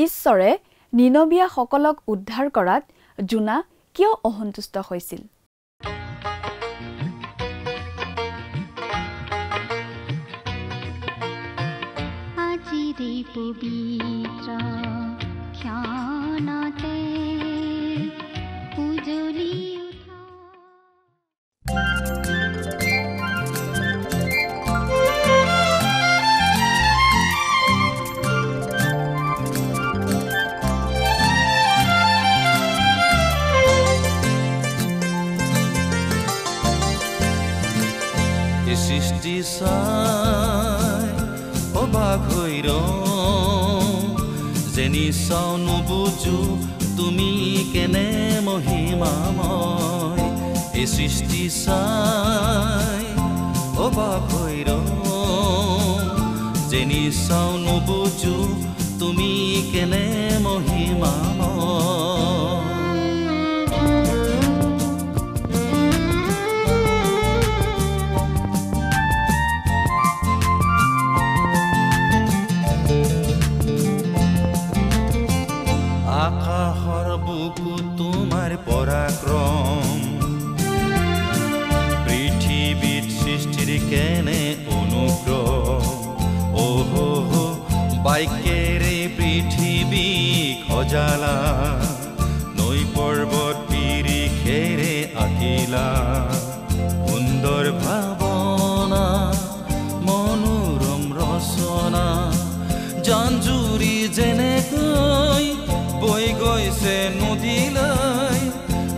ঈশ্বৰে নিনবিয়াসকলক উদ্ধাৰ কৰাত জোনা কিয় অসন্তুষ্ট হৈছিল? আজিৰে পবিত্ৰ ক্ষণতে উজলি সৃষ্টি চাই অবাক হৈ যেনি চাও নুবুজো তুমি কেনে মহিমাময় এই সৃষ্টি চাই অবাক হৈ যেনি চাও নুবুজো তুমি কেনে মহিমাময় আকাশৰ বুকু তোমাৰ পৰাক্ৰম পৃথিৱীত সৃষ্টিৰ কেনে অনুগ্ৰহ অহো বাক্যেৰে পৃথিৱী সজালা নৈ পৰ্বত পিৰিখেৰে আঁকিলা সুন্দৰ ভাৱনা মনোৰম ৰচনা জানজুৰি যেনেকৈ বৈ গৈছে নদীলৈ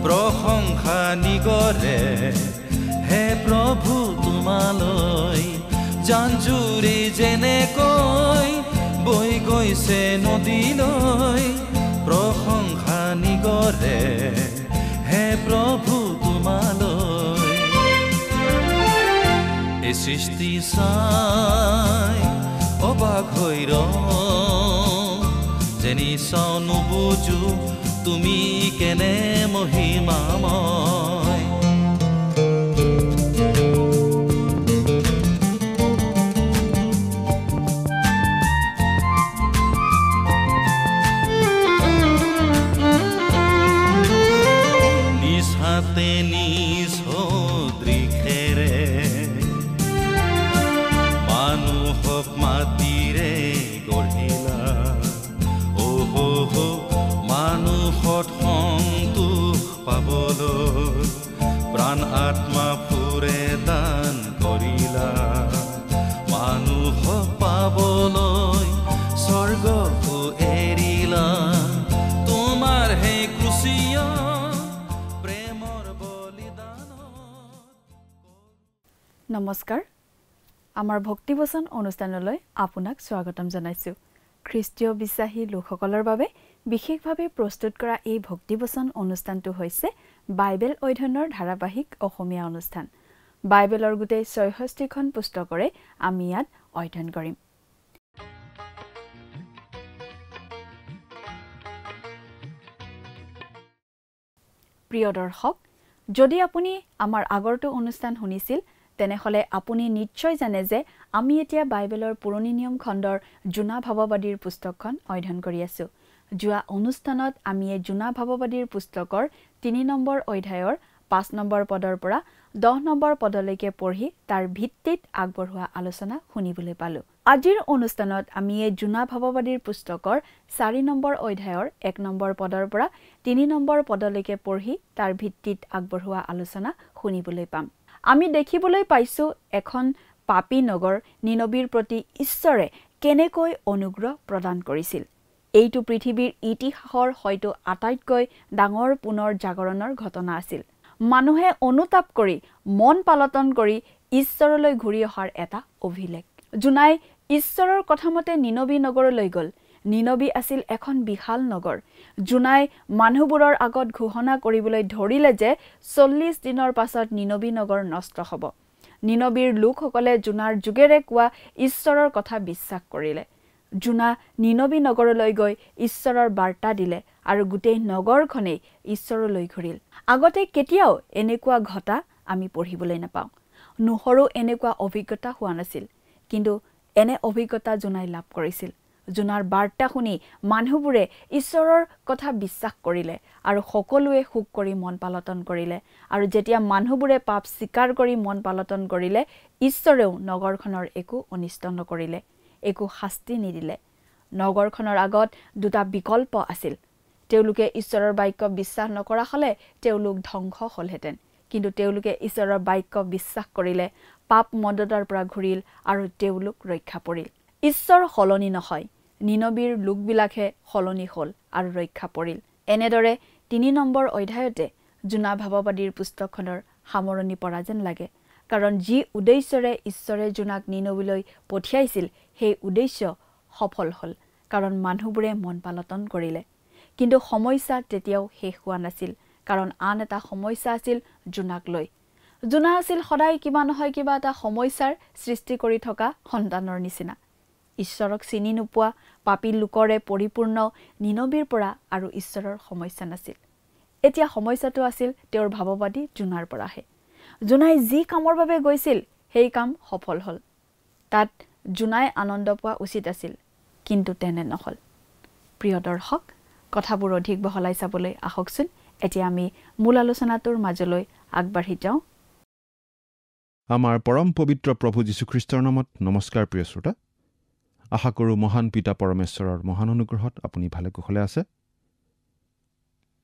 প্ৰশংসা নিগৰে হে প্ৰভু তোমালৈ জানজুৰি যেনেকৈ বৈ গৈছে নদীলৈ প্ৰশংসা নিগৰে হে প্ৰভু তোমালৈ এই সৃষ্টি চাই অবাক হৈ যেনি চাও নুবুজো তুমি কেনে মহিমাময় নিজ হাতে নিজ সদৃশেৰে মানুহক মাতিৰে গঢ়িলা মানুহত সন্তোষ পাবলৈ প্ৰাণ আত্মা ফুৰে দান কৰিলা মানুহক পাবলৈ স্বৰ্গকো এৰিলা তোমাৰ হে ক্ৰুচিয়া প্ৰেমৰ বলিদান। নমস্কাৰ, আমাৰ ভক্তিবচন অনুষ্ঠানলৈ আপোনাক স্বাগতম জনাইছো। খ্ৰীষ্টীয় বিশ্বাসী লোকসকলৰ বাবে বিশেষভাৱে প্ৰস্তুত কৰা এই ভক্তিবচন অনুষ্ঠানটো হৈছে বাইবেল অধ্যয়নৰ ধাৰাবাহিক অসমীয়া অনুষ্ঠান। বাইবেলৰ গোটেই ৬৬খন পুস্তকৰে আমি ইয়াত অধ্যয়ন কৰিম। প্ৰিয় দৰ্শক, যদি আপুনি আমাৰ আগৰটো অনুষ্ঠান শুনিছিল তেনেহলে আপুনি নিশ্চয় জানে যে আমি এতিয়া বাইবেলৰ পুৰণি নিয়ম খণ্ডৰ জোনা ভাৱবাদীৰ পুস্তকখন অধ্যয়ন কৰি আছো। যোৱা অনুষ্ঠানত আমি এই জোনা ভাৱবাদীৰ পুস্তকৰ ৩ নম্বৰ অধ্যায়ৰ ৫ নম্বৰ পদৰ পৰা ১০ নম্বৰ পদলৈকে পঢ়ি তাৰ ভিত্তিত আগবঢ়োৱা আলোচনা শুনিবলৈ পালো। আজিৰ অনুষ্ঠানত আমি এই জোনা ভাৱবাদীৰ পুস্তকৰ ৪ নম্বৰ অধ্যায়ৰ ১ নম্বৰ পদৰ পৰা ৩ নম্বৰ পদলৈকে পঢ়ি তাৰ ভিত্তিত আগবঢ়োৱা আলোচনা শুনিবলৈ পাম। আমি দেখিবলৈ পাইছো এখন পাপী নগৰ নিনবীৰ প্ৰতি ঈশ্বৰে কেনেকৈ অনুগ্ৰহ প্ৰদান কৰিছিল। এইটো পৃথিৱীৰ ইতিহাসৰ হয়তো আটাইতকৈ ডাঙৰ পুনৰ জাগৰণৰ ঘটনা আছিল। মানুহে অনুতাপ কৰি মন পালটন কৰি ঈশ্বৰলৈ ঘূৰি অহাৰ এটা অভিলেখ। জোনাই ঈশ্বৰৰ কথামতে নিনবী নগৰলৈ গ'ল। নিনবী আছিল এখন বিশাল নগৰ। জোনাই মানুহবোৰৰ আগত ঘোষণা কৰিবলৈ ধৰিলে যে ৪০ দিনৰ পাছত নিনবী নগৰ নষ্ট হ'ব। নিনবীৰ লোকসকলে জোনাৰ যোগেৰে কোৱা ঈশ্বৰৰ কথা বিশ্বাস কৰিলে। জোনা নিনবী নগৰলৈ গৈ ঈশ্বৰৰ বাৰ্তা দিলে আৰু গোটেই নগৰখনেই ঈশ্বৰলৈ ঘূৰিল। আগতে কেতিয়াও এনেকুৱা ঘটা আমি পঢ়িবলৈ নাপাওঁ। নোহৰো এনেকুৱা অভিজ্ঞতা হোৱা নাছিল, কিন্তু এনে অভিজ্ঞতা জোনাই লাভ কৰিছিল। জোনাৰ বাৰ্তা শুনি মানুহবোৰে ঈশ্বৰৰ কথা বিশ্বাস কৰিলে আৰু সকলোৱে সুখ কৰি মন পালন কৰিলে আৰু যেতিয়া মানুহবোৰে পাপ স্বীকাৰ কৰি মন পালন কৰিলে ঈশ্বৰেও নগৰখনৰ একো অনিষ্ট নকৰিলে একো শাস্তি নিদিলে নগৰখনৰ আগত দুটা বিকল্প আছিল তেওঁলোকে ঈশ্বৰৰ বাক্য বিশ্বাস নকৰা হলে তেওঁলোক ধ্বংস হলহেঁতেন কিন্তু তেওঁলোকে ঈশ্বৰৰ বাক্য বিশ্বাস কৰিলে পাপ মদতৰ পৰা ঘূৰিল আৰু তেওঁলোক ৰক্ষা পৰিল ঈশ্বৰ সলনি নহয় নিনবীৰ লোকবিলাকে সলনি হল আৰু ৰক্ষা পৰিল এনেদৰে ৩ নম্বৰ অধ্যায়তে জোনা ভাৱবাদীৰ পুস্তকখনৰ সামৰণি পৰা যেন লাগে কাৰণ যি উদ্দেশ্যৰে ঈশ্বৰে জোনাক নিনবীলৈ পঠিয়াইছিল সেই উদ্দেশ্য সফল হল কাৰণ মানুহবোৰে মন পালন কৰিলে কিন্তু সমস্যা তেতিয়াও শেষ হোৱা নাছিল কাৰণ আন এটা সমস্যা আছিল জোনাক লৈ জোনা আছিল সদায় কিবা নহয় কিবা এটা সমস্যাৰ সৃষ্টি কৰি থকা সন্তানৰ নিচিনা ঈশ্বৰক চিনি নোপোৱা পাপী লোকৰে পৰিপূৰ্ণ নিনবীৰ পৰা আৰু ঈশ্বৰৰ সমস্যা নাছিল এতিয়া সমস্যাটো আছিল তেওঁৰ ভাৱবাদী জোনাৰ পৰাহে জোনাই যি কামৰ বাবে গৈছিল সেই কাম সফল হল তাত জোনাই আনন্দ পোৱা উচিত আছিল কিন্তু তেনে নহল প্ৰিয় দৰ্শক কথাবোৰ অধিক বহলাই চাবলৈ আহকচোন এতিয়া আমি মূল আলোচনাটোৰ মাজলৈ আগবাঢ়ি যাওঁ আমাৰ পৰম পবিত্ৰ প্ৰভু যীশুখ্ৰীষ্টৰ নামত নমস্কাৰ প্ৰিয় শ্ৰোতা আশা কৰোঁ মহান পিতা পৰমেশ্বৰৰ মহান অনুগ্ৰহত আপুনি ভালে কুশলে আছে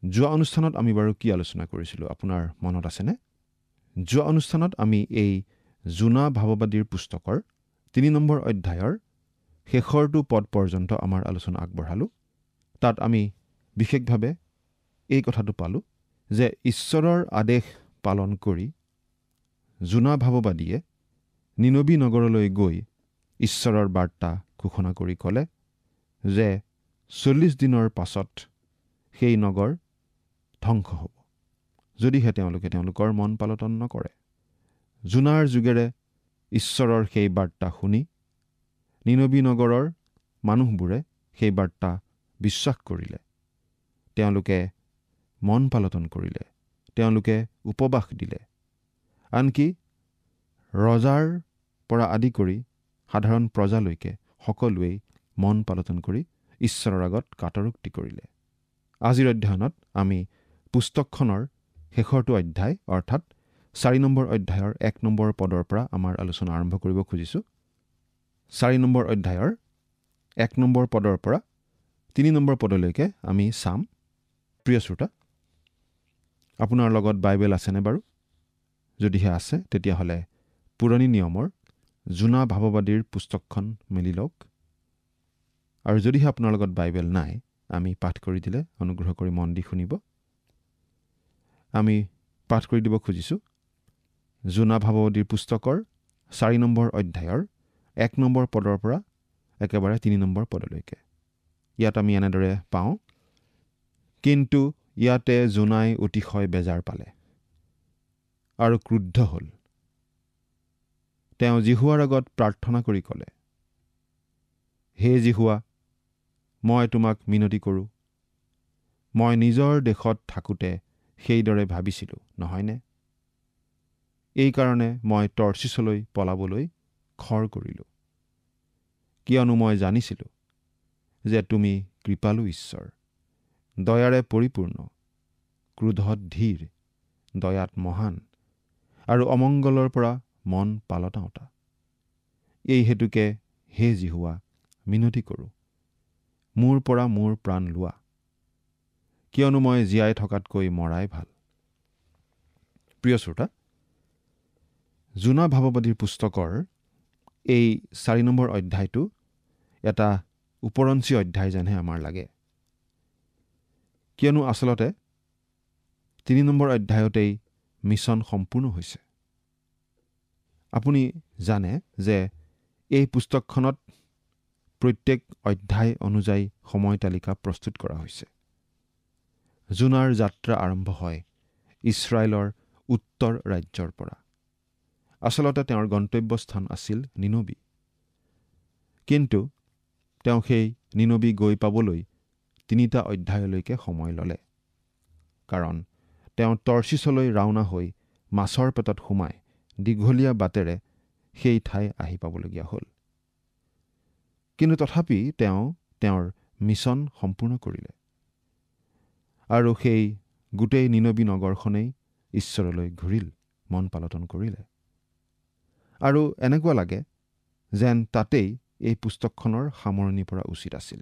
যোৱা অনুষ্ঠানত আমি বাৰু কি আলোচনা কৰিছিলোঁ আপোনাৰ মনত আছেনে যোৱা অনুষ্ঠানত আমি এই জোনা ভাৱবাদীৰ পুস্তকৰ ৩ নম্বৰ অধ্যায়ৰ শেষৰটো পদ পৰ্যন্ত আমাৰ আলোচনা আগবঢ়ালোঁ তাত আমি বিশেষভাৱে এই কথাটো পালোঁ যে ঈশ্বৰৰ আদেশ পালন কৰি জোনা ভাৱবাদীয়ে নিনবী নগৰলৈ গৈ ঈশ্বৰৰ বাৰ্তা ঘোষণা কৰি ক'লে যে ৪০ দিনৰ পাছত সেই নগৰ ধ্বংস হ'ব যদিহে তেওঁলোকে তেওঁলোকৰ মন পালন নকৰে জোনাৰ যোগেৰে ঈশ্বৰৰ সেই বাৰ্তা শুনি নিনবী নগৰৰ মানুহবোৰে সেই বাৰ্তা বিশ্বাস কৰিলে তেওঁলোকে মন পালন কৰিলে তেওঁলোকে উপবাস দিলে আনকি ৰজাৰ পৰা আদি কৰি সাধাৰণ প্ৰজালৈকে সকলোৱেই মন পালন কৰি ঈশ্বৰৰ আগত কাটৰোক্তি কৰিলে আজিৰ অধ্যয়নত আমি পুস্তকখনৰ শেষৰটো অধ্যায় অৰ্থাৎ ৪ নম্বৰ অধ্যায়ৰ ১ নম্বৰ পদৰ পৰা আমাৰ আলোচনা আৰম্ভ কৰিব খুজিছোঁ ৪ নম্বৰ অধ্যায়ৰ ১ নম্বৰ পদৰ পৰা ৩ নম্বৰ পদলৈকে আমি চাম প্ৰিয় শ্ৰোতা আপোনাৰ লগত বাইবেল আছেনে বাৰু যদিহে আছে তেতিয়াহ'লে পুৰণি নিয়মৰ জোনা ভাৱবাদীৰ পুস্তকখন মেলি লওক আৰু যদিহে আপোনাৰ লগত বাইবেল নাই আমি পাঠ কৰি দিলে অনুগ্ৰহ কৰি মন দি শুনিব আমি পাঠ কৰি দিব খুজিছোঁ জোনা ভাৱবাদীৰ পুস্তকৰ ৪ নম্বৰ অধ্যায়ৰ ১ নম্বৰ পদৰ পৰা একেবাৰে ৩ নম্বৰ পদলৈকে ইয়াত আমি এনেদৰে পাওঁ কিন্তু ইয়াতে জোনাই অতিশয় বেজাৰ পালে আৰু ক্ৰুদ্ধ হ'ল তেওঁ জিহুৱাৰ আগত প্ৰাৰ্থনা কৰি ক'লে হে জিহুৱা মই তোমাক মিনতি কৰোঁ মই নিজৰ দেশত থাকোঁতে সেইদৰে ভাবিছিলোঁ নহয়নে এইকাৰণে মই তৰ্চিছলৈ পলাবলৈ খৰ কৰিলোঁ কিয়নো মই জানিছিলোঁ যে তুমি কৃপালু ঈশ্বৰ দয়াৰে পৰিপূৰ্ণ ক্ৰোধত ধীৰ দয়াত মহান আৰু অমংগলৰ পৰা মন পালটাওঁতা এই হেতুকে হে জিহুৱা মিনতি কৰোঁ মোৰ পৰা মোৰ প্ৰাণ লোৱা কিয়নো মই জীয়াই থকাতকৈ মৰাই ভাল প্ৰিয় শ্ৰোতা জোনা ভাৱবাদীৰ পুস্তকৰ এই ৪ নম্বৰ অধ্যায়টো এটা উপৰঞ্চি অধ্যায় যেনহে আমাৰ লাগে কিয়নো আচলতে ৩ নম্বৰ অধ্যায়তেই মিছন সম্পূৰ্ণ হৈছে আপুনি জানে যে এই পুস্তকখনত প্ৰত্যেক অধ্যায় অনুযায়ী সময় তালিকা প্ৰস্তুত কৰা হৈছে জোনাৰ যাত্ৰা আৰম্ভ হয় ইছৰাইলৰ উত্তৰ ৰাজ্যৰ পৰা আচলতে তেওঁৰ গন্তব্যস্থান আছিল নিনবী কিন্তু তেওঁ সেই নিনবী গৈ পাবলৈ ৩টা অধ্যায়লৈকে সময় ল'লে কাৰণ তেওঁ তৰ্চিছলৈ ৰাওনা হৈ মাছৰ পেটত সোমাই দীঘলীয়া বাটেৰে সেই ঠাই আহি পাবলগীয়া হ'ল কিন্তু তথাপি তেওঁ তেওঁৰ মিছন সম্পূৰ্ণ কৰিলে আৰু সেই গোটেই নিনবী নগৰখনেই ঈশ্বৰলৈ ঘূৰিল, মন পালন কৰিলে। আৰু এনেকুৱা লাগে যেন তাতেই এই পুস্তকখনৰ সামৰণি পৰা উচিত আছিল।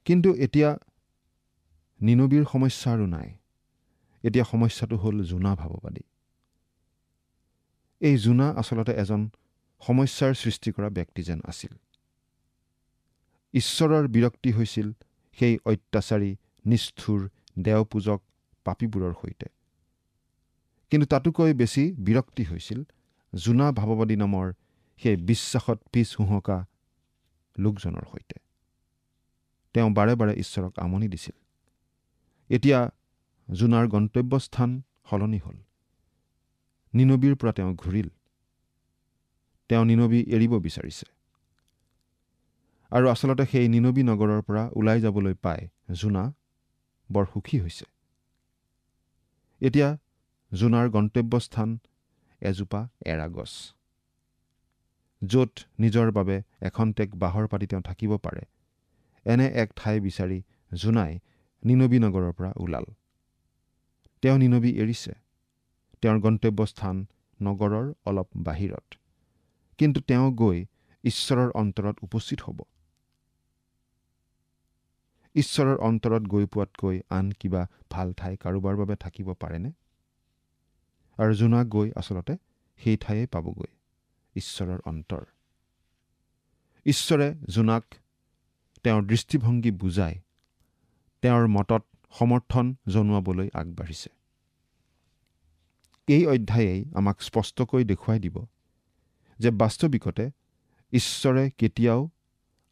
কিন্তু এতিয়া নিনবীৰ সমস্যা আৰু নাই। এতিয়া সমস্যাটো হ'ল জোনা ভাৱবাদী। এই জোনা আচলতে এজন সমস্যাৰ সৃষ্টি কৰা ব্যক্তি যেন আছিল। ঈশ্বৰৰ বিৰক্তি হৈছিল সেই অত্যাচাৰী, নিষ্ঠুৰ, দেওপূজক পাপীবোৰৰ সৈতে। কিন্তু তাতোকৈ বেছি বিৰক্তি হৈছিল জোনা ভাৱবাদী নামৰ সেই বিশ্বাসত পিছ হুহঁকা লোকজনৰ সৈতে। তেওঁ বাৰে বাৰে ঈশ্বৰক আমনি দিছিল। এতিয়া জোনাৰ গন্তব্যস্থান সলনি হ'ল। নিনবীৰ পৰা তেওঁ ঘূৰিল। তেওঁ নিনবী এৰিব বিচাৰিছে। আৰু আচলতে সেই নিনবী নগৰৰ পৰা ওলাই যাবলৈ পাই জোনা বৰ সুখী হৈছে। এতিয়া জোনাৰ গন্তব্যস্থান এজোপা এৰা গছ, য'ত নিজৰ বাবে এখন্তেক বাহৰ পাতি তেওঁ থাকিব পাৰে। এনে এক ঠাই বিচাৰি জোনাই নিনবী নগৰৰ পৰা ওলাল। তেওঁ নিনবী এৰিছে। তেওঁৰ গন্তব্যস্থান নগৰৰ অলপ বাহিৰত। কিন্তু তেওঁ গৈ ঈশ্বৰৰ অন্তৰত উপস্থিত হ'ব। ঈশ্বৰৰ অন্তৰত গৈ পোৱাতকৈ আন কিবা ভাল ঠাই কাৰোবাৰ বাবে থাকিব পাৰেনে? আৰু জোনা গৈ আচলতে সেই ঠাইয়ে পাবগৈ, ঈশ্বৰৰ অন্তৰ। ঈশ্বৰে জোনাক তেওঁৰ দৃষ্টিভংগী বুজাই তেওঁৰ মতত সমৰ্থন জনোৱাবলৈ আগবাঢ়িছে। এই অধ্যায়েই আমাক স্পষ্টকৈ দেখুৱাই দিব যে বাস্তৱিকতে ঈশ্বৰে কেতিয়াও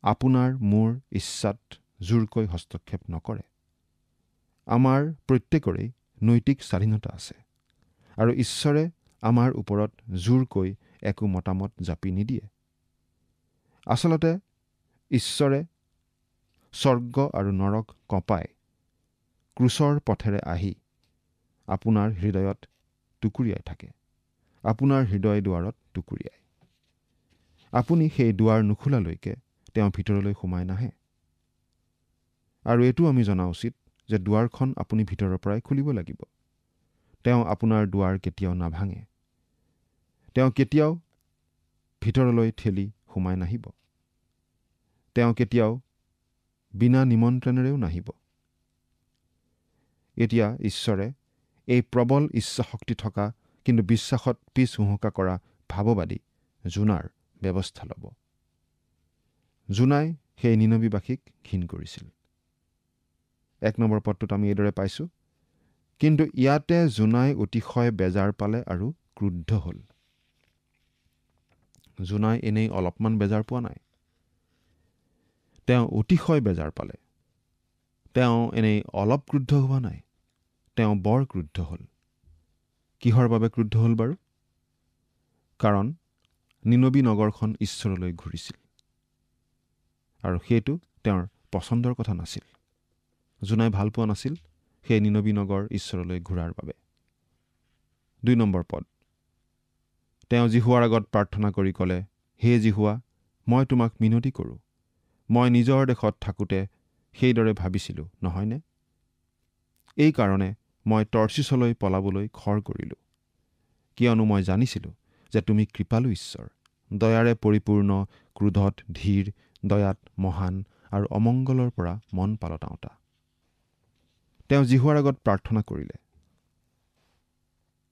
আপোনাৰ মোৰ ইচ্ছাত জোৰকৈ হস্তক্ষেপ নকৰে। আমাৰ প্ৰত্যেকৰেই নৈতিক স্বাধীনতা আছে আৰু ঈশ্বৰে আমাৰ ওপৰত জোৰকৈ একো মতামত জাপি নিদিয়ে। আচলতে ঈশ্বৰে স্বৰ্গ আৰু নৰক কঁপাই ক্ৰুচৰ পথেৰে আহি আপোনাৰ হৃদয়ত টুকুৰিয়াই থাকে, আপোনাৰ হৃদয় দুৱাৰত টুকুৰিয়াই। আপুনি সেই দুৱাৰ নুখোলালৈকে তেওঁ ভিতৰলৈ সোমাই নাহে। আৰু এইটো আমি জনা উচিত যে দুৱাৰখন আপুনি ভিতৰৰ পৰাই খুলিব লাগিব। তেওঁ আপোনাৰ দুৱাৰ কেতিয়াও নাভাঙে। তেওঁ কেতিয়াও ভিতৰলৈ ঠেলি সোমাই নাহিব। তেওঁ কেতিয়াও বিনা নিমন্ত্ৰণেৰেও নাহিব। এতিয়া ঈশ্বৰে এই প্ৰবল ইচ্ছাশক্তি থকা কিন্তু বিশ্বাসত পিছ হুহঁকা কৰা ভাৱবাদী জোনাৰ ব্যৱস্থা ল'ব। জোনাই সেই নিনবীবাসীক ঘিণ কৰিছিল। 1 নম্বৰ পদটোত আমি এইদৰে পাইছোঁ, কিন্তু ইয়াতে জোনাই অতিশয় বেজাৰ পালে আৰু ক্ৰুদ্ধ হ'ল। জোনাই এনেই অলপমান বেজাৰ পোৱা নাই। তেওঁ অতিশয় বেজাৰ পালে। তেওঁ এনেই অলপ ক্ৰুদ্ধ হোৱা নাই। তেওঁ বৰ ক্ৰুদ্ধ হ'ল। কিহৰ বাবে ক্ৰুদ্ধ হ'ল বাৰু? কাৰণ নিনবী নগৰখন ঈশ্বৰলৈ ঘূৰিছিল আৰু সেইটো তেওঁৰ পচন্দৰ কথা নাছিল। জোনাই ভাল পোৱা নাছিল সেই নিনবী নগৰ ঈশ্বৰলৈ ঘূৰাৰ বাবে। 2 নম্বৰ পদ, তেওঁ জিহুৱাৰ আগত প্ৰাৰ্থনা কৰি ক'লে, হে জিহুৱা, মই তোমাক মিনতি কৰোঁ। মই নিজৰ দেশত থাকোঁতে সেইদৰে ভাবিছিলোঁ, নহয়নে? এই কাৰণে মই তৰ্চিছলৈ পলাবলৈ খৰ কৰিলোঁ, কিয়নো মই জানিছিলোঁ যে তুমি কৃপালু ঈশ্বৰ, দয়াৰে পৰিপূৰ্ণ, ক্ৰোধত ধীৰ, দয়াত মহান আৰু অমংগলৰ পৰা মন পালটাওঁতা। তেওঁ জিহুৱাৰ আগত প্ৰাৰ্থনা কৰিলে।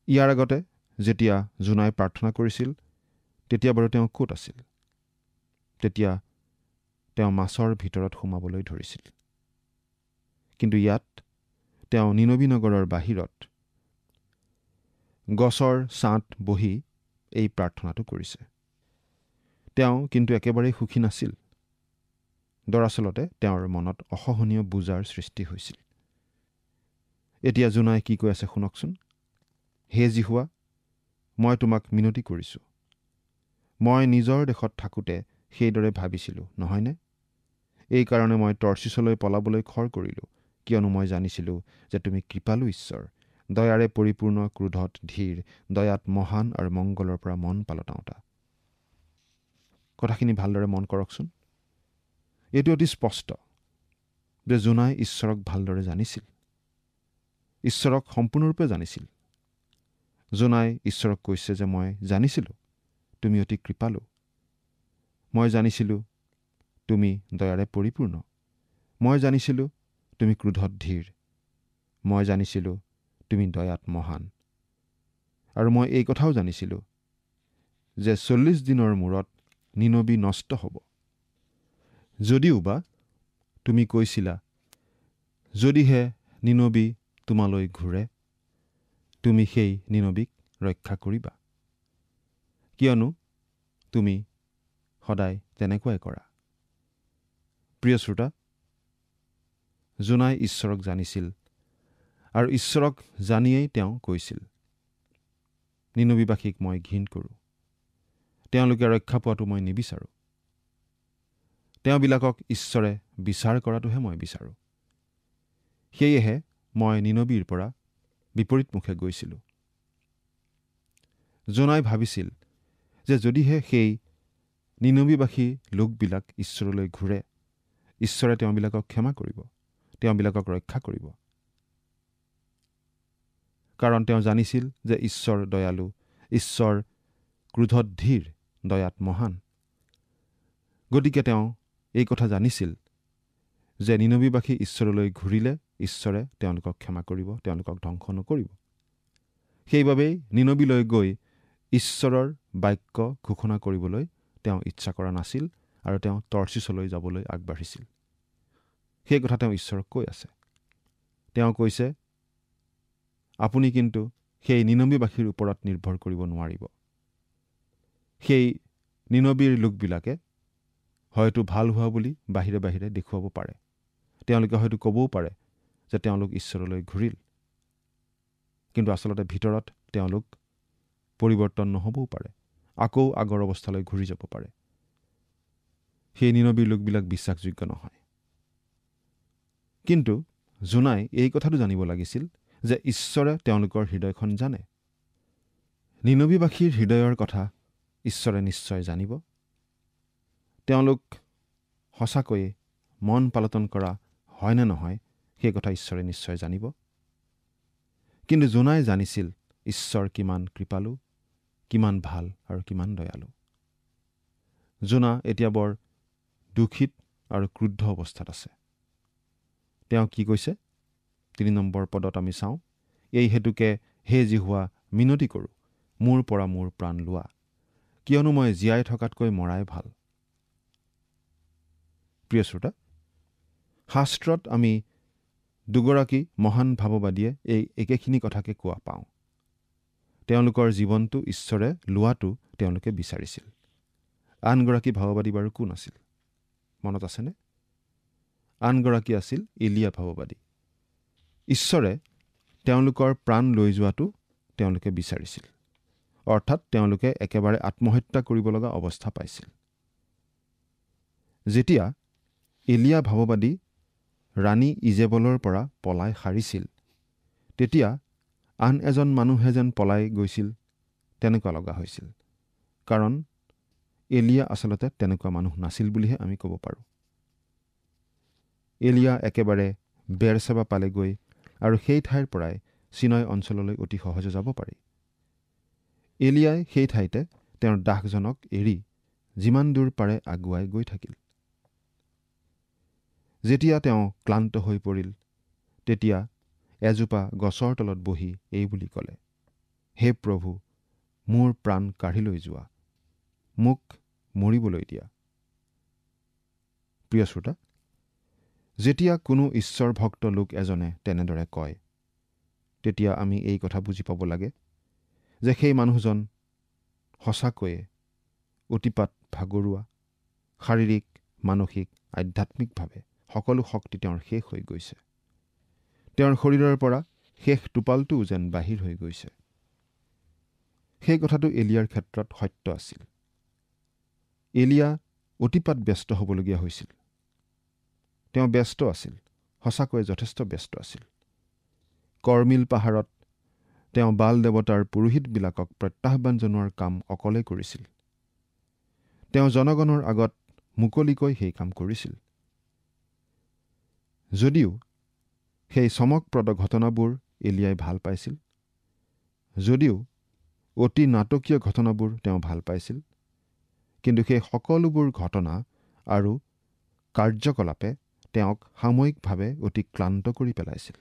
ইয়াৰ আগতে যেতিয়া জোনাই প্ৰাৰ্থনা কৰিছিল তেতিয়া বাৰু তেওঁ ক'ত আছিল? তেতিয়া তেওঁ মাছৰ ভিতৰত সোমাবলৈ ধৰিছিল। কিন্তু ইয়াত তেওঁ নিনবী নগৰৰ বাহিৰত গছৰ ছাঁত বহি এই প্ৰাৰ্থনাটো কৰিছে। তেওঁ কিন্তু একেবাৰেই সুখী নাছিল। দৰাচলতে তেওঁৰ মনত অসহনীয় বোজাৰ সৃষ্টি হৈছিল। এতিয়া জোনাই কি কৈ আছে শুনকচোন। হে জিহুৱা, মই তোমাক মিনতি কৰিছোঁ। মই নিজৰ দেশত থাকোঁতে সেইদৰে ভাবিছিলোঁ, নহয়নে? এই কাৰণে মই তৰ্চিছলৈ পলাবলৈ খৰ কৰিলোঁ, কিয়নো মই জানিছিলোঁ যে তুমি কৃপালু ঈশ্বৰ, দয়াৰে পৰিপূৰ্ণ, ক্ৰোধত ধীৰ, দয়াত মহান আৰু মংগলৰ পৰা মন পালটাওঁতা। কথাখিনি ভালদৰে মন কৰকচোন। এইটো অতি স্পষ্ট যে জোনাই ঈশ্বৰক ভালদৰে জানিছিল, ঈশ্বৰক সম্পূৰ্ণৰূপে জানিছিল। জোনাই ঈশ্বৰক কৈছে যে মই জানিছিলোঁ তুমি অতি কৃপালু, মই জানিছিলোঁ তুমি দয়াৰে পৰিপূৰ্ণ, মই জানিছিলোঁ তুমি ক্ৰোধত ধীৰ, মই জানিছিলোঁ তুমি দয়াত মহান, আৰু মই এই কথাও জানিছিলোঁ যে 40 দিনৰ মূৰত নিনবী নষ্ট হ'ব। যদিওবা তুমি কৈছিলা যদিহে নিনবী তোমালৈ ঘূৰে তুমি সেই নিনবীক ৰক্ষা কৰিবা, কিয়নো তুমি সদায় তেনেকুৱাই কৰা। প্ৰিয় শ্ৰোতা, জোনাই ঈশ্বৰক জানিছিল আৰু ঈশ্বৰক জানিয়েই তেওঁ কৈছিল নিনবীবাসীক মই ঘৃণ কৰোঁ, তেওঁলোকে ৰক্ষা পোৱাটো মই নিবিচাৰোঁ, তেওঁবিলাকক ঈশ্বৰে বিচাৰ কৰাটোহে মই বিচাৰোঁ। সেয়েহে মই নিনবীৰ পৰা বিপৰীতমুখে গৈছিলোঁ। জোনাই ভাবিছিল যে যদিহে সেই নিনবীবাসী লোকবিলাক ঈশ্বৰলৈ ঘূৰে, ঈশ্বৰে তেওঁবিলাকক ক্ষমা কৰিব, তেওঁবিলাকক ৰক্ষা কৰিব, কাৰণ তেওঁ জানিছিল যে ঈশ্বৰ দয়ালু, ঈশ্বৰ ক্ৰোধত ধীৰ, দয়াত মহান। গতিকে তেওঁ এই কথা জানিছিল যে নিনবীবাসী ঈশ্বৰলৈ ঘূৰিলে ঈশ্বৰে তেওঁলোকক ক্ষমা কৰিব, তেওঁলোকক ধ্বংস নকৰিব। সেইবাবেই নিনবীলৈ গৈ ঈশ্বৰৰ বাক্য ঘোষণা কৰিবলৈ তেওঁ ইচ্ছা কৰা নাছিল আৰু তেওঁ তৰ্চিছলৈ যাবলৈ আগবাঢ়িছিল। সেই কথা তেওঁ ঈশ্বৰক কৈ আছে। তেওঁ কৈছে আপুনি কিন্তু সেই নিনবীবাসীৰ ওপৰত নিৰ্ভৰ কৰিব নোৱাৰিব। সেই নিনবীৰ লোকবিলাকে হয়তো ভাল হোৱা বুলি বাহিৰে বাহিৰে দেখুৱাব পাৰে, তেওঁলোকে হয়তো ক'বও পাৰে যে তেওঁলোক ঈশ্বৰলৈ ঘূৰিল, কিন্তু আচলতে ভিতৰত তেওঁলোক পৰিৱৰ্তন নহ'বও পাৰে, আকৌ আগৰ অৱস্থালৈ ঘূৰি যাব পাৰে। সেই নিনবীৰ লোকবিলাক বিশ্বাসযোগ্য নহয়। কিন্তু জোনাই এই কথাটো জানিব লাগিছিল যে ঈশ্বৰে তেওঁলোকৰ হৃদয়খন জানে। নিনবীবাসীৰ হৃদয়ৰ কথা ঈশ্বৰে নিশ্চয় জানিব। তেওঁলোক সঁচাকৈয়ে মন পালটন কৰা হয় নে নহয় সেই কথা ঈশ্বৰে নিশ্চয় জানিব। কিন্তু জোনাই জানিছিল ঈশ্বৰ কিমান কৃপালু, কিমান ভাল আৰু কিমান দয়ালু। জোনা এতিয়া বৰ দুখিত আৰু ক্ৰুদ্ধ অৱস্থাত আছে। তেওঁ কি কৈছে? 3 নম্বৰ পদত আমি চাওঁ, এই হেতুকে হে জিহুৱা মিনতি কৰোঁ, মোৰ পৰা মোৰ প্ৰাণ লোৱা, কিয়নো মই জীয়াই থকাতকৈ মৰাই ভাল। প্ৰিয় শ্ৰোতা, শাস্ত্ৰত আমি দুগৰাকী মহান ভাৱবাদীয়ে এই একেখিনি কথাকে কোৱা পাওঁ। তেওঁলোকৰ জীৱনটো ঈশ্বৰে লোৱাটো তেওঁলোকে বিচাৰিছিল। আনগৰাকী ভাৱবাদী বাৰু কোন আছিল? মনত আছেনে? আনগৰাকী আছিল এলিয়া ভাৱবাদী। ঈশ্বৰে তেওঁলোকৰ প্ৰাণ লৈ যোৱাটো তেওঁলোকে বিচাৰিছিল, অৰ্থাৎ তেওঁলোকে একেবাৰে আত্মহত্যা কৰিব লগা অৱস্থা পাইছিল। যেতিয়া এলিয়া ভাৱবাদী ৰাণী ইজেবলৰ পৰা পলাই সাৰিছিল, তেতিয়া আন এজন মানুহে যেন পলাই গৈছিল তেনেকুৱা লগা হৈছিল, কাৰণ এলিয়া আচলতে তেনেকুৱা মানুহ নাছিল বুলিহে আমি ক'ব পাৰোঁ। এলিয়া একেবাৰে বেৰচেবা পালেগৈ আৰু সেই ঠাইৰ পৰাই চিনয় অঞ্চললৈ অতি সহজে যাব পাৰি। এলিয়াই সেই ঠাইতে তেওঁৰ দাসজনক এৰি যিমান দূৰ পাৰে আগুৱাই গৈ থাকিল। যেতিয়া তেওঁ ক্লান্ত হৈ পৰিল, তেতিয়া এজোপা গছৰ তলত বহি এই বুলি ক'লে, হে প্ৰভু, মোৰ প্ৰাণ কাঢ়ি লৈ যোৱা, মোক মৰিবলৈ দিয়া। প্ৰিয় শ্ৰোতা, যেতিয়া কোনো ঈশ্বৰ ভক্ত লোক এজনে তেনেদৰে কয়, তেতিয়া আমি এই কথা বুজি পাব লাগে যে সেই মানুহজন সঁচাকৈয়ে অতিপাত ভাগৰুৱা, শাৰীৰিক, মানসিক, আধ্যাত্মিকভাৱে সকলো শক্তি তেওঁৰ শেষ হৈ গৈছে। তেওঁৰ শৰীৰৰ পৰা শেষ টোপালটোও যেন বাহিৰ হৈ গৈছে। সেই কথাটো এলিয়াৰ ক্ষেত্ৰত সত্য আছিল। এলিয়া অতিপাত ব্যস্ত হ'বলগীয়া হৈছিল। তেওঁ ব্যস্ত আছিল, সঁচাকৈয়ে যথেষ্ট ব্যস্ত আছিল। কৰ্মিল পাহাৰত তেওঁ বাল দেৱতাৰ পুৰোহিতবিলাকক প্ৰত্যাহ্বান জনোৱাৰ কাম অকলে কৰিছিল। তেওঁ জনগণৰ আগত মুকলিকৈ সেই কাম কৰিছিল। যদিও সেই চমকপ্ৰদ ঘটনাবোৰ এলিয়াই ভাল পাইছিল, যদিও অতি নাটকীয় ঘটনাবোৰ তেওঁ ভাল পাইছিল, কিন্তু সেই সকলোবোৰ ঘটনা আৰু কাৰ্যকলাপে তেওঁক সাময়িকভাৱে অতি ক্লান্ত কৰি পেলাইছিল।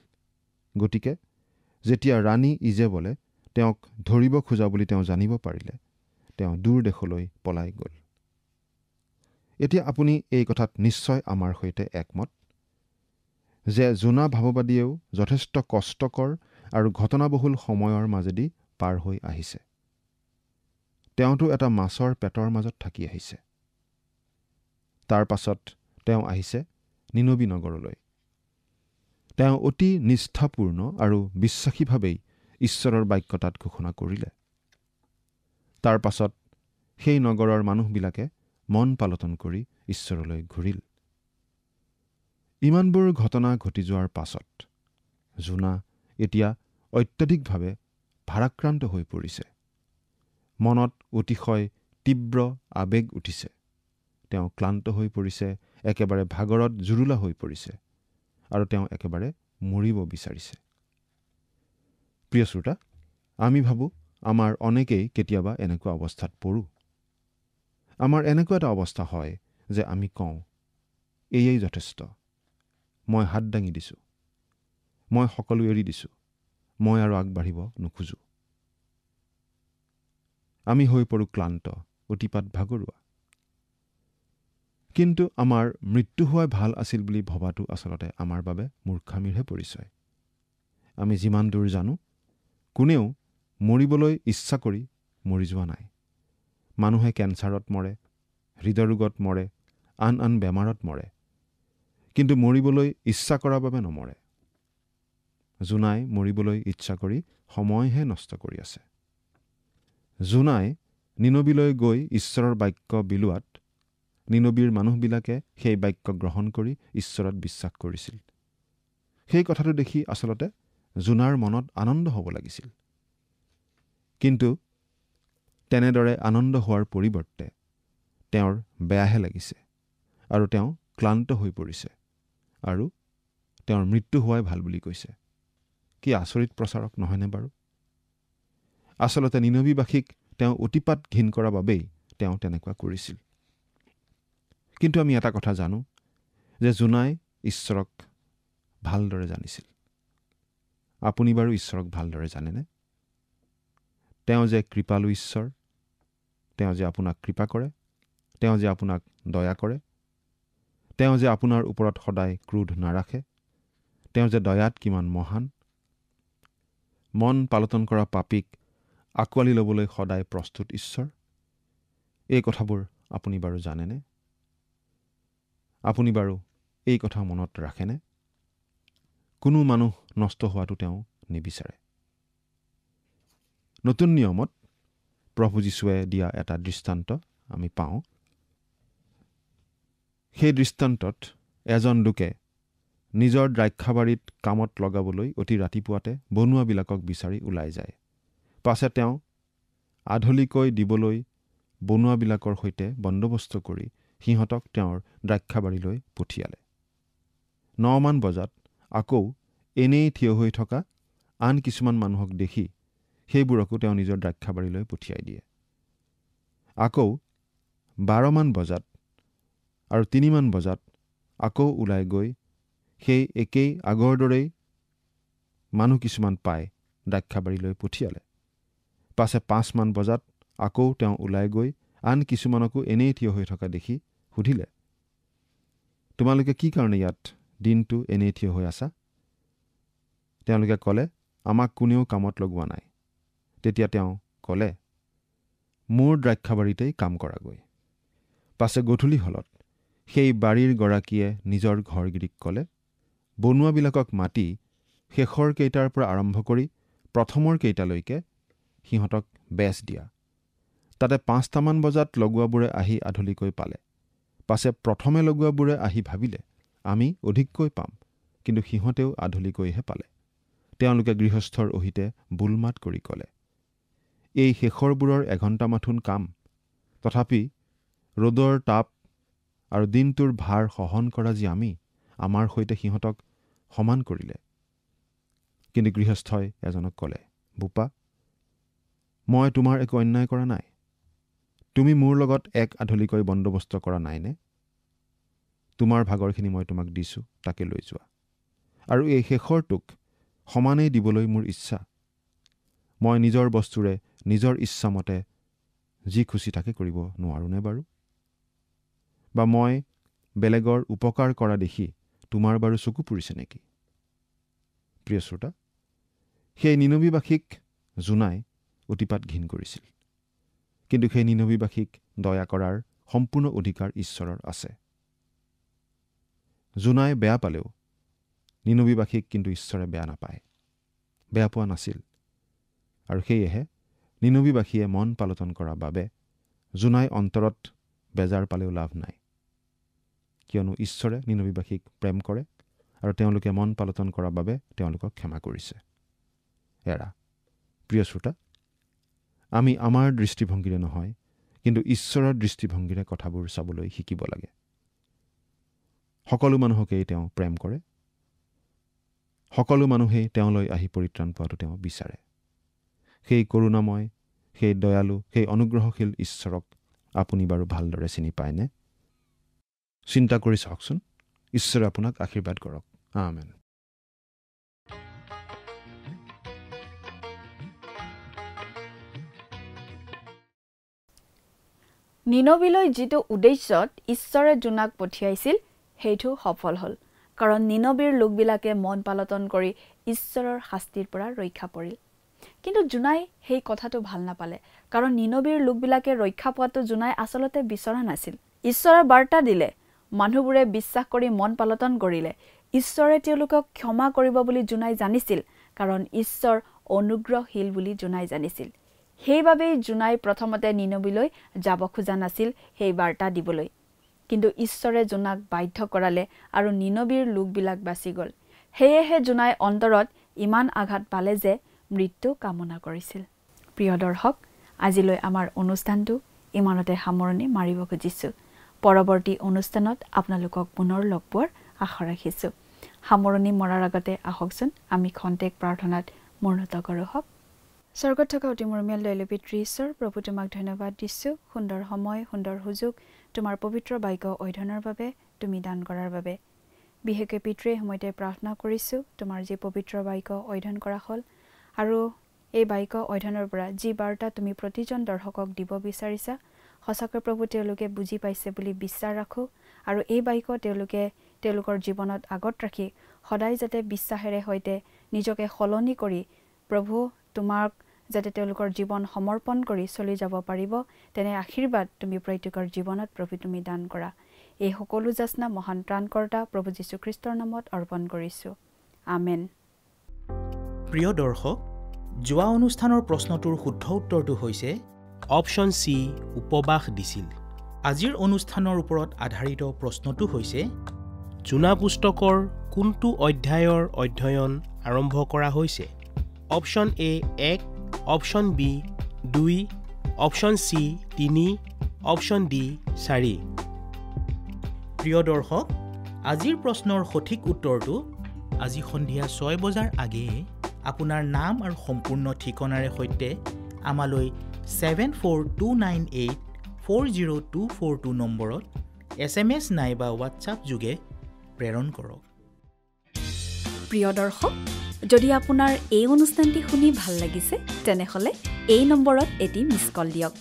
গতিকে যেতিয়া ৰাণী ইজেবলে তেওঁক ধৰিব খোজা বুলি তেওঁ জানিব পাৰিলে, তেওঁ দূৰ দেশলৈ পলাই গ'ল। এতিয়া আপুনি এই কথাত নিশ্চয় আমাৰ সৈতে একমত যে জোনা ভাৱবাদীয়েও যথেষ্ট কষ্টকৰ আৰু ঘটনাবহুল সময়ৰ মাজেদি পাৰ হৈ আহিছে। তেওঁতো এটা মাছৰ পেটৰ মাজত থাকি আহিছে। তাৰ পাছত তেওঁ আহিছে নিনবী নগৰলৈ। তেওঁ অতি নিষ্ঠাপূৰ্ণ আৰু বিশ্বাসীভাৱেই ঈশ্বৰৰ বাক্য তাত ঘোষণা কৰিলে। তাৰ পাছত সেই নগৰৰ মানুহবিলাকে মন পালটন কৰি ঈশ্বৰলৈ ঘূৰিল। ইমানবোৰ ঘটনা ঘটি যোৱাৰ পাছত জোনা এতিয়া অত্যধিকভাৱে ভাৰাক্ৰান্ত হৈ পৰিছে। মনত অতিশয় তীব্ৰ আৱেগ উঠিছে। তেওঁ ক্লান্ত হৈ পৰিছে, একেবাৰে ভাগৰত জুৰুলা হৈ পৰিছে আৰু তেওঁ একেবাৰে মৰিব বিচাৰিছে। প্ৰিয় শ্ৰোতা, আমি ভাবোঁ আমাৰ অনেকেই কেতিয়াবা এনেকুৱা অৱস্থাত পৰোঁ। আমাৰ এনেকুৱা এটা অৱস্থা হয় যে আমি কওঁ, এয়েই যথেষ্ট, মই হাত দাঙি দিছোঁ, মই সকলো এৰি দিছোঁ, মই আৰু আগবাঢ়িব নোখোজোঁ। আমি হৈ পৰোঁ ক্লান্ত, অতিপাত ভাগৰুৱা। কিন্তু আমাৰ মৃত্যু হোৱাই ভাল আছিল বুলি ভবাটো আচলতে আমাৰ বাবে মূৰ্খামিৰহে পৰিচয়। আমি যিমান দূৰ জানো, কোনেও মৰিবলৈ ইচ্ছা কৰি মৰি যোৱা নাই। মানুহে কেঞ্চাৰত মৰে, হৃদৰোগত মৰে, আন আন বেমাৰত মৰে, কিন্তু মৰিবলৈ ইচ্ছা কৰাৰ বাবে নমৰে। জোনাই মৰিবলৈ ইচ্ছা কৰি সময়হে নষ্ট কৰি আছে। জোনাই নিনবীলৈ গৈ ঈশ্বৰৰ বাক্য বিলোৱাত নিনবীৰ মানুহবিলাকে সেই বাক্য গ্ৰহণ কৰি ঈশ্বৰত বিশ্বাস কৰিছিল। সেই কথাটো দেখি আচলতে জোনাৰ মনত আনন্দ হ'ব লাগিছিল। কিন্তু তেনেদৰে আনন্দ হোৱাৰ পৰিৱৰ্তে তেওঁৰ বেয়াহে লাগিছে আৰু তেওঁ ক্লান্ত হৈ পৰিছে আৰু তেওঁৰ মৃত্যু হোৱাই ভাল বুলি কৈছে। কি আচৰিত প্ৰচাৰক নহয়নে বাৰু? আচলতে নিনবীবাসীক তেওঁ অতিপাত ঘিণ কৰাৰ বাবেই তেওঁ তেনেকুৱা কৰিছিল। কিন্তু আমি এটা কথা জানো যে জোনাই ঈশ্বৰক ভালদৰে জানিছিল। আপুনি বাৰু ঈশ্বৰক ভালদৰে জানেনে? তেওঁ যে কৃপালু ঈশ্বৰ, তেওঁ যে আপোনাক কৃপা কৰে, তেওঁ যে আপোনাক দয়া কৰে, তেওঁ যে আপোনাৰ ওপৰত সদায় ক্ৰোধ নাৰাখে, তেওঁ যে দয়াত কিমান মহান, মন পালটন কৰা পাপীক আঁকোৱালি ল'বলৈ সদায় প্ৰস্তুত ঈশ্বৰ, এই কথাবোৰ আপুনি বাৰু জানেনে? আপুনি বাৰু এই কথা মনত ৰাখেনে? কোনো মানুহ নষ্ট হোৱাটো তেওঁ নিবিচাৰে। নতুন নিয়মত প্ৰভু যীশুৱে দিয়া এটা দৃষ্টান্ত আমি পাওঁ। সেই দৃষ্টান্তত এজন লোকে নিজৰ দ্ৰাক্ষাবাৰীত কামত লগাবলৈ অতি ৰাতিপুৱাতে বনুৱাবিলাকক বিচাৰি ওলাই যায়। পাছে তেওঁ আধলিকৈ দিবলৈ বনুৱাবিলাকৰ সৈতে বন্দবস্ত কৰি সিহঁতক তেওঁৰ দ্ৰাক্ষাবাৰীলৈ পঠিয়ালে। 9 মান বজাত আকৌ এনেই থিয় হৈ থকা আন কিছুমান মানুহক দেখি সেইবোৰকো তেওঁ নিজৰ দ্ৰাক্ষাবাৰীলৈ পঠিয়াই দিয়ে। আকৌ 12 মান বজাত আৰু 3 মান বজাত আকৌ ওলাই গৈ সেই একেই আগৰ দৰেই মানুহ কিছুমান পাই দ্ৰাক্ষাবাৰীলৈ পঠিয়ালে। পাছে 5 মান বজাত আকৌ তেওঁ ওলাই গৈ আন কিছুমানকো এনেই থিয় হৈ থকা দেখি সুধিলে, তোমালোকে কি কাৰণে ইয়াত দিনটো এনেই থিয় হৈ আছা? তেওঁলোকে ক'লে, আমাক কোনেও কামত লগোৱা নাই। তেতিয়া তেওঁ ক'লে, মোৰ দ্ৰাক্ষাবাৰীতেই কাম কৰাগৈ। পাছে গধূলি হলত সেই বাৰীৰ গৰাকীয়ে নিজৰ ঘৰগিৰিক ক'লে, বনুৱাবিলাকক মাতি শেষৰ কেইটাৰ পৰা আৰম্ভ কৰি প্ৰথমৰ কেইটালৈকে সিহঁতক বেচ দিয়া। তাতে 5টামান বজাত লগোৱাবোৰে আহি আধলিকৈ পালে। পাছে প্ৰথমে লগোৱাবোৰে আহি ভাবিলে, আমি অধিককৈ পাম, কিন্তু সিহঁতেও আধলিকৈহে পালে। তেওঁলোকে গৃহস্থৰ অহিতে বুলমাত কৰি ক'লে, এই শেষৰবোৰৰ এঘণ্টা মাথোন কাম, তথাপি ৰ'দৰ তাপ আৰু দিনটোৰ ভাৰ সহন কৰা যি আমাৰ সৈতে সিহঁতক সমান কৰিলে। কিন্তু গৃহস্থই এজনক ক'লে, বোপা, মই তোমাৰ একো অন্যায় কৰা নাই। তুমি মোৰ লগত এক আধলিকৈ বন্দবস্ত কৰা নাইনে? তোমাৰ ভাগৰখিনি মই তোমাক দিছোঁ, তাকে লৈ যোৱা। আৰু এই শেষৰটোক সমানেই দিবলৈ মোৰ ইচ্ছা। মই নিজৰ বস্তুৰে নিজৰ ইচ্ছামতে যি খুচি তাকে কৰিব নোৱাৰোঁনে বাৰু? বা মই বেলেগৰ উপকাৰ কৰা দেখি তোমাৰ বাৰু চকু পৰিছে নেকি? প্ৰিয় শ্ৰোতা, সেই নিনবীবাসীক জোনাই অতিপাত ঘিণ কৰিছিল। কিন্তু সেই নিনবীবাসীক দয়া কৰাৰ সম্পূৰ্ণ অধিকাৰ ঈশ্বৰৰ আছে। জোনাই বেয়া পালেও নিনবীবাসীক কিন্তু ঈশ্বৰে বেয়া নাপায়, বেয়া পোৱা নাছিল। আৰু সেয়েহে নিনবীবাসীয়ে মন পালটন কৰাৰ বাবে জোনাই অন্তৰত বেজাৰ পালেও লাভ নাই, কিয়নো ঈশ্বৰে নিনবীবাসীক প্ৰেম কৰে আৰু তেওঁলোকে মন পালটন কৰাৰ বাবে তেওঁলোকক ক্ষমা কৰিছে। প্ৰিয় শ্ৰোতা, আমি আমাৰ দৃষ্টিভংগীৰে নহয়, কিন্তু ঈশ্বৰৰ দৃষ্টিভংগীৰে কথাবোৰ চাবলৈ শিকিব লাগে। সকলো মানুহকেই তেওঁ প্ৰেম কৰে, সকলো মানুহেই তেওঁলৈ আহি পৰিত্ৰাণ পোৱাটো তেওঁ বিচাৰে। সেই কৰুণাময়, সেই দয়ালু, সেই অনুগ্ৰহশীল ঈশ্বৰক আপুনি বাৰু ভালদৰে চিনি পায়নে? চিন্তা কৰি চাওকচোন। ঈশ্বৰে আপোনাক আশীৰ্বাদ কৰক। আমেন। নিনবীলৈ যিটো উদ্দেশ্যত ঈশ্বৰে জোনাক পঠিয়াইছিল সেইটো সফল হ'ল, কাৰণ নিনবীৰ লোকবিলাকে মন পালটন কৰি ঈশ্বৰৰ শাস্তিৰ পৰা ৰক্ষা পৰিল। কিন্তু জোনাই সেই কথাটো ভাল নাপালে, কাৰণ নিনবীৰ লোকবিলাকে ৰক্ষা পোৱাটো জোনাই আচলতে বিচৰা নাছিল। ঈশ্বৰৰ বাৰ্তা দিলে, মানুহবোৰে বিশ্বাস কৰি মন পালটন কৰিলে। ঈশ্বৰে তেওঁলোকক ক্ষমা কৰিব বুলি জোনাই জানিছিল, কাৰণ ঈশ্বৰ অনুগ্ৰহশীল বুলি জোনাই জানিছিল। সেইবাবেই জোনাই প্ৰথমতে নিনবীলৈ যাব খোজা নাছিল সেই বাৰ্তা দিবলৈ। কিন্তু ঈশ্বৰে জোনাক বাধ্য কৰালে আৰু নিনবীৰ লোকবিলাক বাচি গ'ল। সেয়েহে জোনাই অন্তৰত ইমান আঘাত পালে যে মৃত্যু কামনা কৰিছিল। প্ৰিয় দৰ্শক, আজিলৈ আমাৰ অনুষ্ঠানটো ইমানতে সামৰণি মাৰিব খুজিছোঁ। পৰৱৰ্তী অনুষ্ঠানত আপোনালোকক পুনৰ লগ পোৱাৰ আশা ৰাখিছোঁ। সামৰণি মৰাৰ আগতে আহকচোন আমি খন্তেক প্ৰাৰ্থনাত মূৰ্ণত কৰোঁ। হওক। স্বৰ্গত থকা অতি মৰমীয়াল দয়ালু পিতৃ ঈশ্বৰ, প্ৰভু তোমাক ধন্যবাদ দিছোঁ। সুন্দৰ সময়, সুন্দৰ সুযোগ তোমাৰ পবিত্ৰ বাক্য অধ্যয়নৰ বাবে, তুমি দান কৰাৰ বাবে। বিশেষকৈ পিতৃয়ে সময়তে প্ৰাৰ্থনা কৰিছোঁ, তোমাৰ যি পবিত্ৰ বাক্য অধ্যয়ন কৰা হ'ল আৰু এই বাক্য অধ্যয়নৰ পৰা যি বাৰ্তা তুমি প্ৰতিজন দৰ্শকক দিব বিচাৰিছা, সঁচাকৈ প্ৰভু তেওঁলোকে বুজি পাইছে বুলি বিশ্বাস ৰাখোঁ। আৰু এই বাক্য তেওঁলোকে তেওঁলোকৰ জীৱনত আগত ৰাখি সদায় যাতে বিশ্বাসেৰে সৈতে নিজকে সলনি কৰি প্ৰভু তোমাক যাতে তেওঁলোকৰ জীৱন সমৰ্পণ কৰি চলি যাব পাৰিব, তেনে আশীৰ্বাদ তুমি প্ৰত্যেকৰ জীৱনত প্ৰভু তুমি দান কৰা। এই সকলো যাচনা মহান ত্ৰাণকৰ্তা প্ৰভু যীশুখ্ৰীষ্টৰ নামত অৰ্পণ কৰিছোঁ। আমেন। প্ৰিয় দৰ্শক, যোৱা অনুষ্ঠানৰ প্ৰশ্নটোৰ শুদ্ধ উত্তৰটো হৈছে অপশ্যন চি, উপবাস দিছিল। আজিৰ অনুষ্ঠানৰ ওপৰত আধাৰিত প্ৰশ্নটো হৈছে জোনা পুস্তকৰ কোনটো অধ্যায়ৰ অধ্যয়ন আৰম্ভ কৰা হৈছে? Option A 1, option B 2, option C 3, option D 4। প্ৰিয় দৰ্শক, আজিৰ প্ৰশ্নৰ সঠিক উত্তৰটো আজি সন্ধিয়া 6 বজাৰ আগেয়ে আপোনাৰ নাম আৰু সম্পূৰ্ণ ঠিকনাৰে সৈতে আমালৈ 7429840242 নম্বৰত SMS নাইবা হোৱাটছআপ যোগে প্ৰেৰণ কৰক। প্ৰিয় দৰ্শক, যদি আপোনাৰ এই অনুষ্ঠানটি শুনি ভাল লাগিছে, তেনেহ'লে এই নম্বৰত এটি মিছ কল দিয়ক।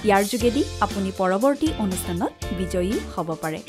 ইয়াৰ যোগেদি আপুনি পৰৱৰ্তী অনুষ্ঠানত বিজয়ী হ'ব পাৰে।